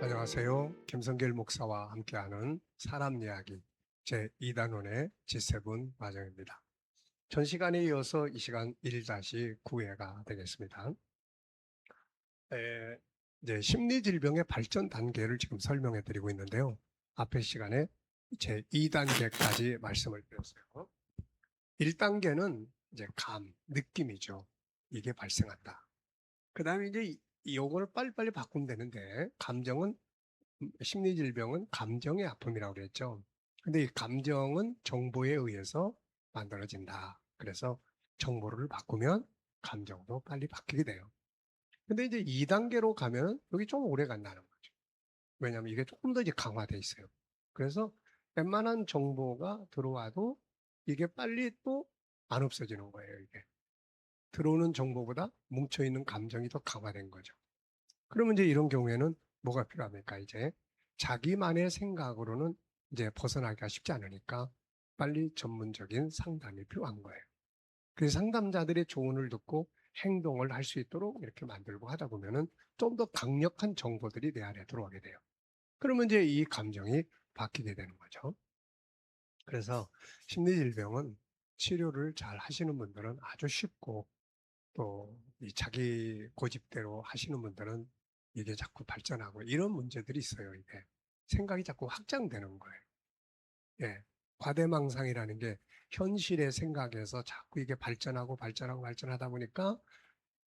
안녕하세요. 김성길 목사와 함께하는 사람 이야기 제2단원의 G7 과정입니다. 전 시간에 이어서 이 시간 1-9회가 되겠습니다. 에, 이제 심리질병의 발전 단계를 지금 설명해 드리고 있는데요. 앞의 시간에 제2단계까지 말씀을 드렸어요. 1단계는 이제 감, 느낌이죠. 이게 발생한다. 그 다음에 이제 요거를 빨리빨리 바꾸면 되는데, 심리질병은 감정의 아픔이라고 그랬죠. 근데 이 감정은 정보에 의해서 만들어진다. 그래서 정보를 바꾸면 감정도 빨리 바뀌게 돼요. 근데 이제 2단계로 가면 여기 좀 오래 간다는 거죠. 왜냐하면 이게 조금 더 이제 강화돼 있어요. 그래서 웬만한 정보가 들어와도 이게 빨리 또 안 없어지는 거예요, 이게. 들어오는 정보보다 뭉쳐있는 감정이 더 강화된 거죠. 그러면 이제 이런 경우에는 뭐가 필요합니까? 이제 자기만의 생각으로는 이제 벗어나기가 쉽지 않으니까 빨리 전문적인 상담이 필요한 거예요. 그래서 상담자들의 조언을 듣고 행동을 할 수 있도록 이렇게 만들고 하다 보면은 좀 더 강력한 정보들이 내 안에 들어오게 돼요. 그러면 이제 이 감정이 바뀌게 되는 거죠. 그래서 심리질병은 치료를 잘 하시는 분들은 아주 쉽고 또 이 자기 고집대로 하시는 분들은 이게 자꾸 발전하고 이런 문제들이 있어요. 이게 생각이 자꾸 확장되는 거예요. 예. 과대망상이라는 게 현실의 생각에서 자꾸 이게 발전하다 보니까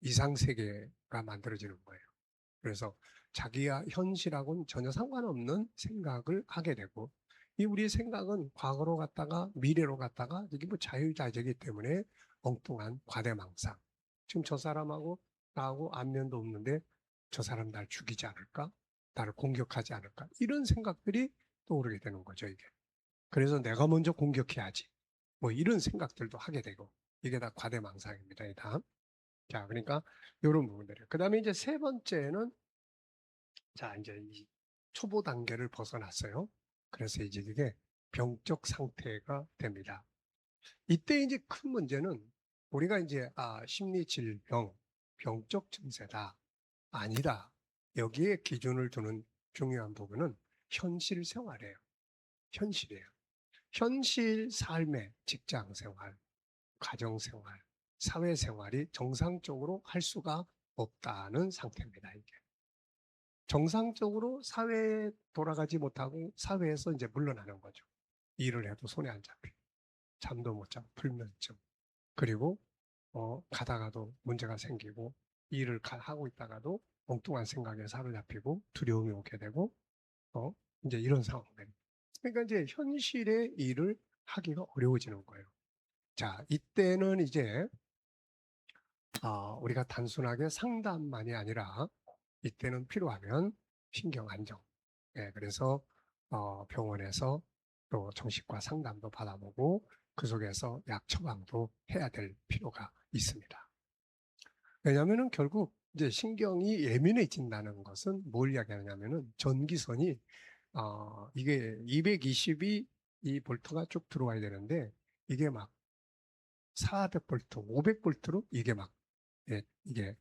이상세계가 만들어지는 거예요. 그래서 자기와 현실하고는 전혀 상관없는 생각을 하게 되고, 이 우리의 생각은 과거로 갔다가 미래로 갔다가 이게 뭐 자유자재이기 때문에 엉뚱한 과대망상. 지금 저 사람하고 나하고 안면도 없는데 저 사람 날 죽이지 않을까? 나를 공격하지 않을까? 이런 생각들이 떠오르게 되는 거죠, 이게. 그래서 내가 먼저 공격해야지. 뭐 이런 생각들도 하게 되고, 이게 다 과대망상입니다, 이 다음. 자, 그러니까 이런 부분들이에요. 그 다음에 이제 세 번째는 자, 이제 이 초보 단계를 벗어났어요. 그래서 이제 이게 병적 상태가 됩니다. 이때 이제 큰 문제는 우리가 이제 심리 질병, 병적 증세다. 아니다. 여기에 기준을 두는 중요한 부분은 현실 생활이에요. 현실이에요. 현실 삶의 직장 생활, 가정 생활, 사회 생활이 정상적으로 할 수가 없다는 상태입니다, 이게. 정상적으로 사회에 돌아가지 못하고 사회에서 이제 물러나는 거죠. 일을 해도 손에 안 잡히고, 잠도 못 자고, 불면증. 그리고, 가다가도 문제가 생기고, 하고 있다가도 엉뚱한 생각에 사로잡히고, 두려움이 오게 되고, 어, 이제 이런 상황들. 그러니까 이제 현실의 일을 하기가 어려워지는 거예요. 자, 이때는 이제, 우리가 단순하게 상담만이 아니라, 이때는 필요하면 신경 안정. 예, 그래서 병원에서 또 정신과 상담도 받아보고 그 속에서 약 처방도 해야 될 필요가 있습니다. 왜냐하면은 결국 이제 신경이 예민해진다는 것은 뭘 이야기하냐면은 전기선이 이게 220이 이 볼트가 쭉 들어와야 되는데 이게 막 400볼트, 500볼트로 이게 막 이게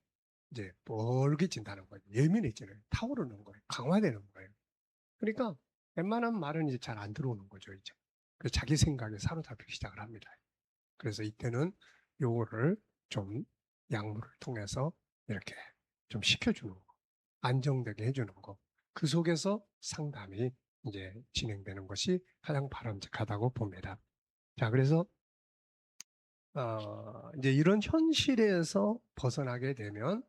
이제 멀게진다는 거예요. 예민해지는 타오르는 거예요. 강화되는 거예요. 그러니까 웬만한 말은 이제 잘 안 들어오는 거죠, 이제. 그래서 자기 생각에 사로잡히기 시작을 합니다. 그래서 이때는 요거를 좀 약물을 통해서 이렇게 좀 시켜주는 거, 안정되게 해주는 거. 그 속에서 상담이 이제 진행되는 것이 가장 바람직하다고 봅니다. 자, 그래서 이제 이런 현실에서 벗어나게 되면,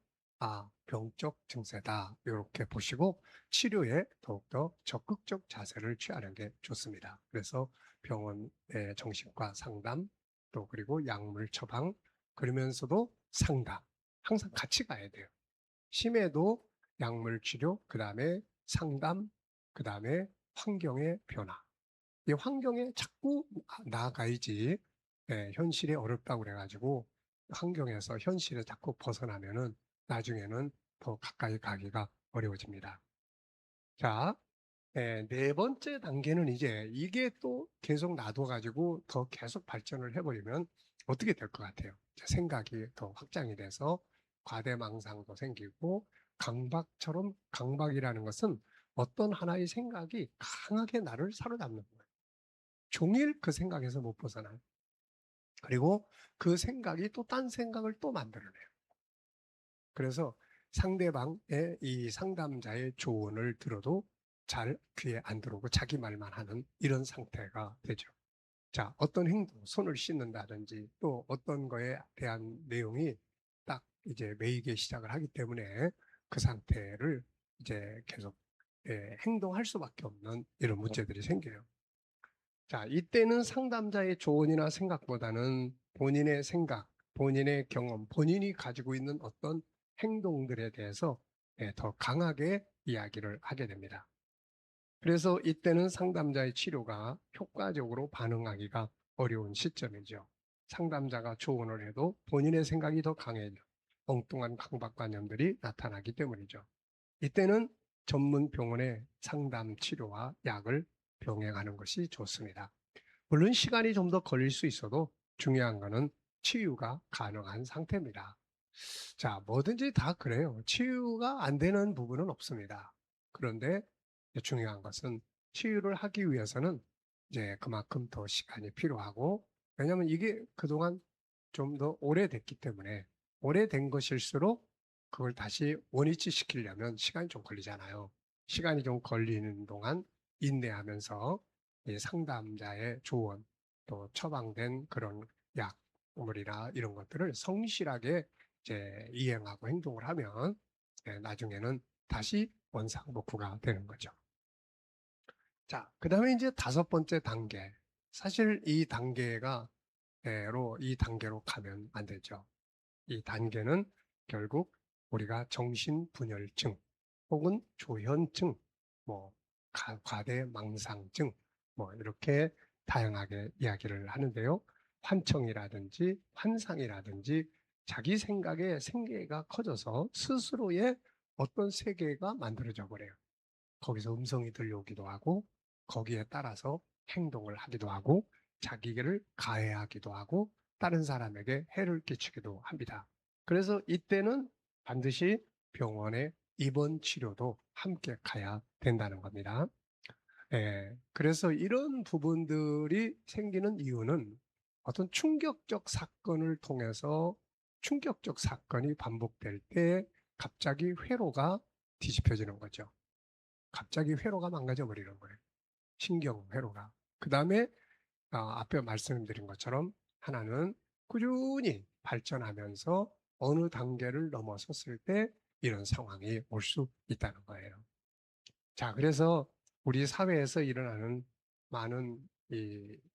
병적 증세다. 이렇게 보시고 치료에 더욱더 적극적 자세를 취하는 게 좋습니다. 그래서 병원의 정신과 상담, 또 그리고 약물 처방, 그러면서도 상담. 항상 같이 가야 돼요. 심해도 약물 치료, 그 다음에 상담, 그 다음에 환경의 변화. 이 환경에 자꾸 나아가야지 현실이 어렵다고 그래가지고 환경에서 현실에 자꾸 벗어나면은 나중에는 더 가까이 가기가 어려워집니다. 자, 네 번째 단계는 이제 이게 또 계속 놔둬가지고 더 계속 발전을 해버리면 어떻게 될 것 같아요? 생각이 더 확장이 돼서 과대망상도 생기고 강박이라는 것은 어떤 하나의 생각이 강하게 나를 사로잡는 거예요. 종일 그 생각에서 못 벗어나요. 그리고 그 생각이 또 딴 생각을 또 만들어내요. 그래서 상대방의 이 상담자의 조언을 들어도 잘 귀에 안 들어오고 자기 말만 하는 이런 상태가 되죠. 자, 어떤 행동, 손을 씻는다든지 또 어떤 거에 대한 내용이 딱 이제 매이기 시작을 하기 때문에 그 상태를 이제 계속 행동할 수밖에 없는 이런 문제들이 생겨요. 자, 이때는 상담자의 조언이나 생각보다는 본인의 생각, 본인의 경험, 본인이 가지고 있는 어떤 행동들에 대해서 더 강하게 이야기를 하게 됩니다. 그래서 이때는 상담자의 치료가 효과적으로 반응하기가 어려운 시점이죠. 상담자가 조언을 해도 본인의 생각이 더 강해져 엉뚱한 강박관념들이 나타나기 때문이죠. 이때는 전문 병원의 상담 치료와 약을 병행하는 것이 좋습니다. 물론 시간이 좀 더 걸릴 수 있어도 중요한 거는 치유가 가능한 상태입니다. 자, 뭐든지 다 그래요. 치유가 안 되는 부분은 없습니다. 그런데 중요한 것은 치유를 하기 위해서는 이제 그만큼 더 시간이 필요하고, 왜냐하면 이게 그동안 좀 더 오래됐기 때문에 오래된 것일수록 그걸 다시 원위치 시키려면 시간이 좀 걸리잖아요. 시간이 좀 걸리는 동안 인내하면서 이 상담자의 조언 또 처방된 그런 약물이나 이런 것들을 성실하게 이제 이행하고 행동을 하면 나중에는 다시 원상복구가 되는 거죠. 자, 그 다음에 이제 다섯 번째 단계. 사실 이 단계가 이 단계로 가면 안 되죠. 이 단계는 결국 우리가 정신분열증 혹은 조현증, 뭐 과대망상증, 뭐 이렇게 다양하게 이야기를 하는데요. 환청이라든지 환상이라든지 자기 생각에 생계가 커져서 스스로의 어떤 세계가 만들어져 버려요. 거기서 음성이 들려오기도 하고 거기에 따라서 행동을 하기도 하고 자기를 가해하기도 하고 다른 사람에게 해를 끼치기도 합니다. 그래서 이때는 반드시 병원에 입원 치료도 함께 가야 된다는 겁니다. 그래서 이런 부분들이 생기는 이유는 어떤 충격적 사건을 통해서 충격적 사건이 반복될 때 갑자기 회로가 뒤집혀지는 거죠. 갑자기 회로가 망가져 버리는 거예요. 신경 회로가. 그 다음에 앞에 말씀드린 것처럼 하나는 꾸준히 발전하면서 어느 단계를 넘어섰을 때 이런 상황이 올 수 있다는 거예요. 자, 그래서 우리 사회에서 일어나는 많은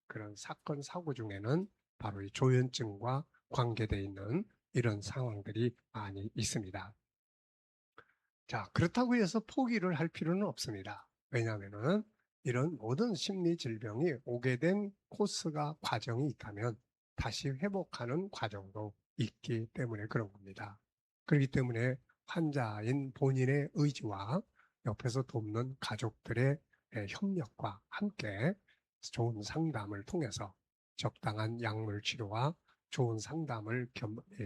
그런 사건, 사고 중에는 바로 이 조현증과 관계되어 있는 이런 상황들이 많이 있습니다. 자, 그렇다고 해서 포기를 할 필요는 없습니다. 왜냐하면은 이런 모든 심리 질병이 오게 된 코스가 과정이 있다면 다시 회복하는 과정도 있기 때문에 그런 겁니다. 그렇기 때문에 환자인 본인의 의지와 옆에서 돕는 가족들의 협력과 함께 좋은 상담을 통해서 적당한 약물 치료와 좋은 상담을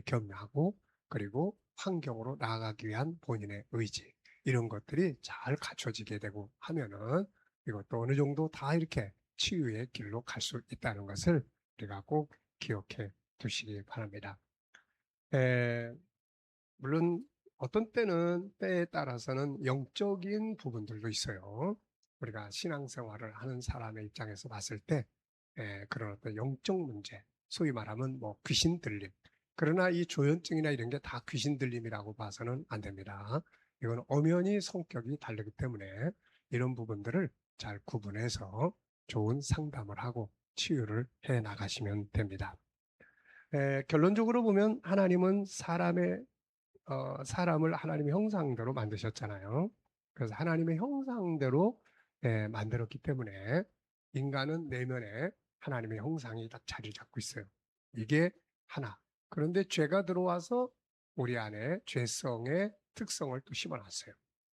겸하고 그리고 환경으로 나아가기 위한 본인의 의지 이런 것들이 잘 갖춰지게 되고 하면은 이것도 어느 정도 다 이렇게 치유의 길로 갈 수 있다는 것을 우리가 꼭 기억해 두시기 바랍니다. 에, 물론 어떤 때는 때에 따라서는 영적인 부분들도 있어요. 우리가 신앙생활을 하는 사람의 입장에서 봤을 때 그런 어떤 영적 문제, 소위 말하면 뭐 귀신 들림. 그러나 이 조현증이나 이런 게 다 귀신 들림이라고 봐서는 안 됩니다. 이건 엄연히 성격이 다르기 때문에 이런 부분들을 잘 구분해서 좋은 상담을 하고 치유를 해 나가시면 됩니다. 결론적으로 보면 하나님은 사람을 하나님의 형상대로 만드셨잖아요. 그래서 하나님의 형상대로 만들었기 때문에 인간은 내면에 하나님의 형상이 딱 자리 잡고 있어요. 이게 하나. 그런데 죄가 들어와서 우리 안에 죄성의 특성을 또 심어놨어요.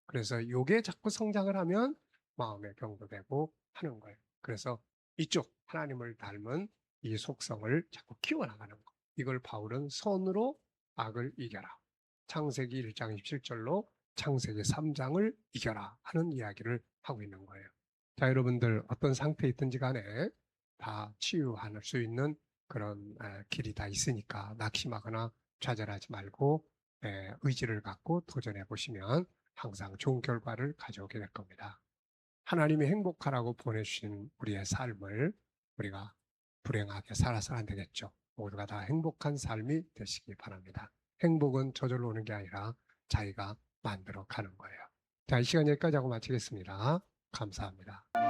그래서 이게 자꾸 성장을 하면 마음에 병도 되고 하는 거예요. 그래서 이쪽 하나님을 닮은 이 속성을 자꾸 키워나가는 거. 이걸 바울은 선으로 악을 이겨라. 창세기 1장 27절로 창세기 3장을 이겨라 하는 이야기를 하고 있는 거예요. 자, 여러분들 어떤 상태에 있든지 간에 다 치유할 수 있는 그런 길이 다 있으니까 낙심하거나 좌절하지 말고 의지를 갖고 도전해 보시면 항상 좋은 결과를 가져오게 될 겁니다. 하나님이 행복하라고 보내주신 우리의 삶을 우리가 불행하게 살아서는 안 되겠죠. 모두가 다 행복한 삶이 되시기 바랍니다. 행복은 저절로 오는 게 아니라 자기가 만들어 가는 거예요. 자, 이 시간 여기까지 하고 마치겠습니다. 감사합니다.